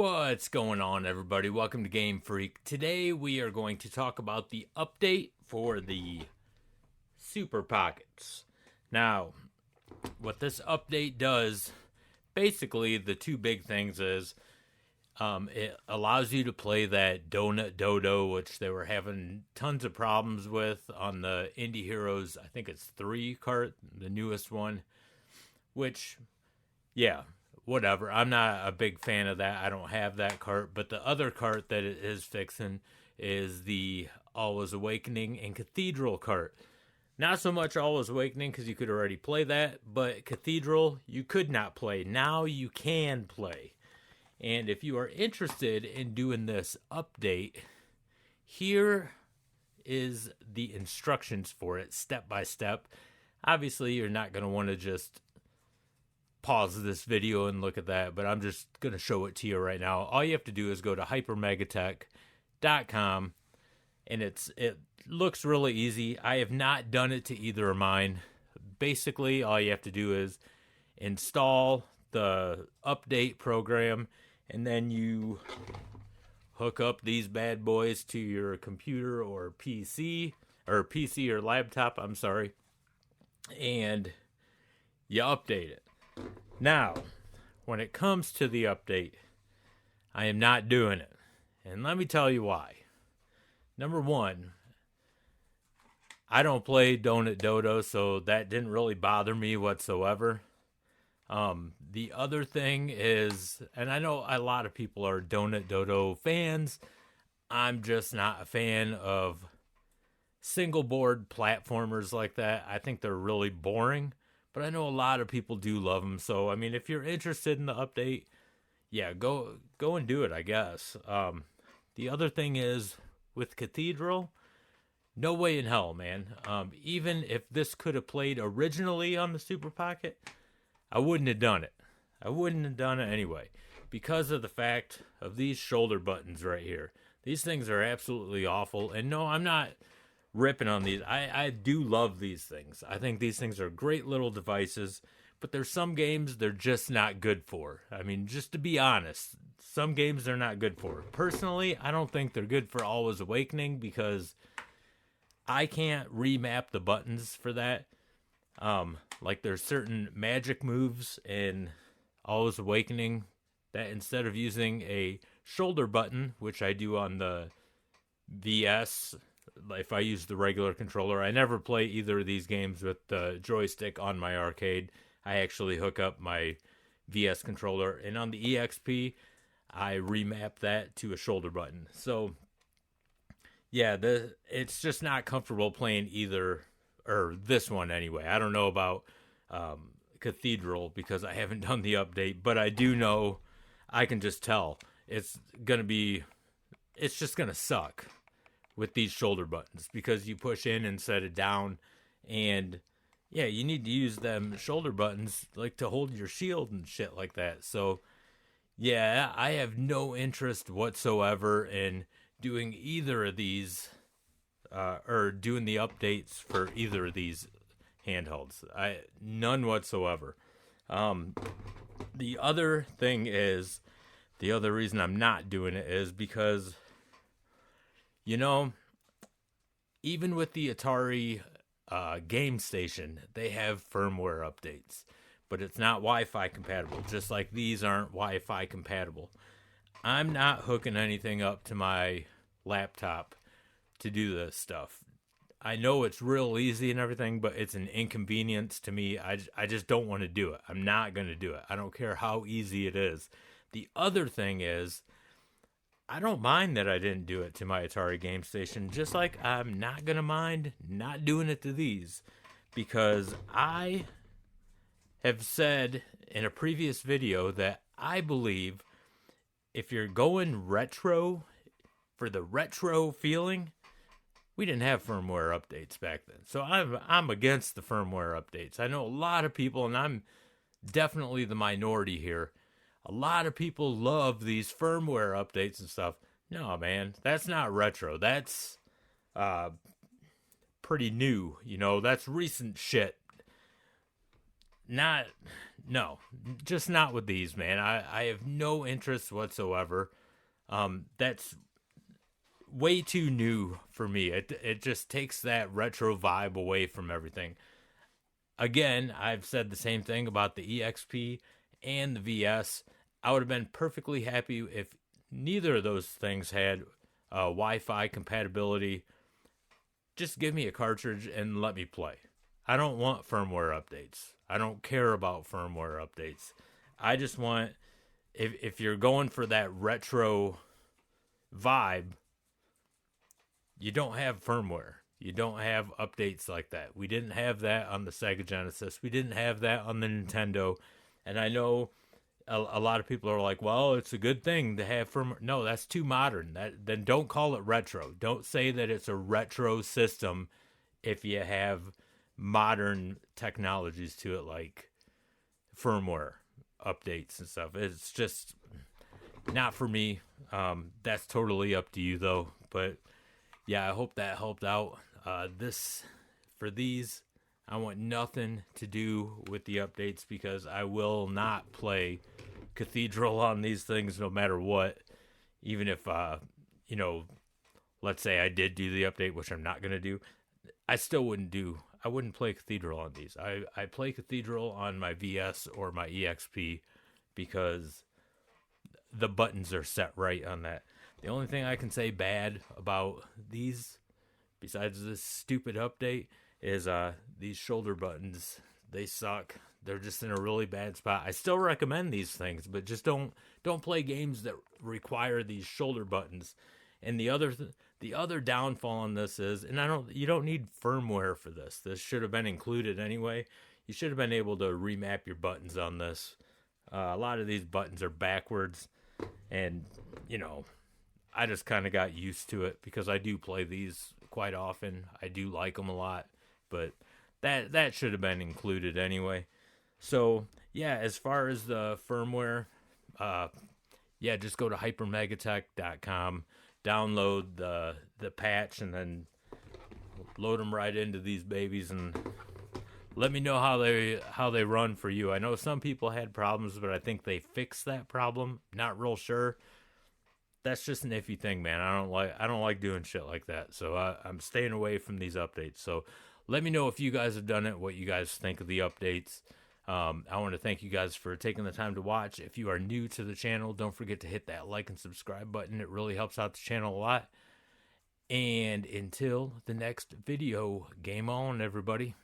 What's going on, everybody? Welcome to GameFreak. Today we are going to talk about the update for the Super Pockets. Now, what this update does, basically the two big things is it allows you to play that Donut Dodo, which they were having tons of problems with on the Indie Heroes, I think it's 3 cart, the newest one, which, yeah, whatever. I'm not a big fan of that. I don't have that cart, but the other cart that it is fixing is the Always Awakening and Cathedral cart. Not so much Always Awakening because you could already play that, but Cathedral you could not play. Now you can play. And if you are interested in doing this update, here is the instructions for it, step by step. Obviously, you're not going to want to just pause this video and look at that, but I'm just going to show it to you right now. All you have to do is go to hypermegatech.com, and it looks really easy. I have not done it to either of mine. Basically, all you have to do is install the update program, and then you hook up these bad boys to your computer or PC or laptop, and you update it. Now, when it comes to the update, I am not doing it. And let me tell you why. Number one, I don't play Donut Dodo, so that didn't really bother me whatsoever. The other thing is, and I know a lot of people are Donut Dodo fans, I'm just not a fan of single board platformers like that. I think they're really boring. But I know a lot of people do love them. So, I mean, if you're interested in the update, yeah, go and do it, I guess. The other thing is, with Cathedral, no way in hell, man. Even if this could have played originally on the Super Pocket, I wouldn't have done it. I wouldn't have done it anyway. Because of the fact of these shoulder buttons right here. These things are absolutely awful. And no, I'm not ripping on these. I do love these things. I think these things are great little devices, but there's some games they're just not good for. I mean, just to be honest, some games they're not good for. Personally, I don't think they're good for Always Awakening because I can't remap the buttons for that. Like there's certain magic moves in Always Awakening that instead of using a shoulder button, which I do on the VS, if I use the regular controller, I never play either of these games with the joystick on my arcade. I actually hook up my VS controller, and on the EXP, I remap that to a shoulder button. So, yeah, it's just not comfortable playing either, or this one anyway. I don't know about Cathedral because I haven't done the update, but I do know, I can just tell, it's just going to suck with these shoulder buttons because you push in and set it down, and yeah, you need to use them shoulder buttons like to hold your shield and shit like that. So yeah, I have no interest whatsoever in doing either of these or doing the updates for either of these handhelds. None whatsoever. The other thing is, the other reason I'm not doing it is because, you know, even with the Atari Game Station, they have firmware updates, but it's not Wi-Fi compatible, just like these aren't Wi-Fi compatible. I'm not hooking anything up to my laptop to do this stuff. I know it's real easy and everything, but it's an inconvenience to me. I just don't want to do it. I'm not going to do it. I don't care how easy it is. The other thing is, I don't mind that I didn't do it to my Atari Game Station, just like I'm not going to mind not doing it to these, because I have said in a previous video that I believe if you're going retro, for the retro feeling, we didn't have firmware updates back then. So I'm against the firmware updates. I know a lot of people, and I'm definitely the minority here, a lot of people love these firmware updates and stuff. No, man, that's not retro. That's pretty new. You know, that's recent shit. not, no, just not with these, man. I have no interest whatsoever. That's way too new for me. It just takes that retro vibe away from everything. Again, I've said the same thing about the EXP and the VS. I would have been perfectly happy if neither of those things had Wi-Fi compatibility. Just give me a cartridge and let me play. I don't want firmware updates. I don't care about firmware updates. I just want, if you're going for that retro vibe, you don't have firmware. You don't have updates like that. We didn't have that on the Sega Genesis. We didn't have that on the Nintendo. And I know a lot of people are like, well, it's a good thing to have firmware. No, that's too modern. Then don't call it retro. Don't say that it's a retro system if you have modern technologies to it, like firmware updates and stuff. It's just not for me. That's totally up to you, though. But yeah, I hope that helped out. For these, I want nothing to do with the updates because I will not play Cathedral on these things no matter what. Even if, let's say I did do the update, which I'm not going to do, I wouldn't play Cathedral on these. I play Cathedral on my VS or my EXP because the buttons are set right on that. The only thing I can say bad about these, besides this stupid update, is these shoulder buttons. They suck. They're just in a really bad spot. I still recommend these things, but just don't play games that require these shoulder buttons. And the other downfall on this is, and you don't need firmware for this. This should have been included anyway. You should have been able to remap your buttons on this. A lot of these buttons are backwards, and I just kind of got used to it because I do play these quite often. I do like them a lot, but that should have been included anyway. So yeah, as far as the firmware, just go to hypermegatech.com, download the patch, and then load them right into these babies, and let me know how they run for you. I know some people had problems, but I think they fixed that problem. Not real sure. That's just an iffy thing, man. I don't like doing shit like that. So I'm staying away from these updates. So let me know if you guys have done it, what you guys think of the updates. I want to thank you guys for taking the time to watch. If you are new to the channel, don't forget to hit that like and subscribe button. It really helps out the channel a lot. And until the next video, game on, everybody.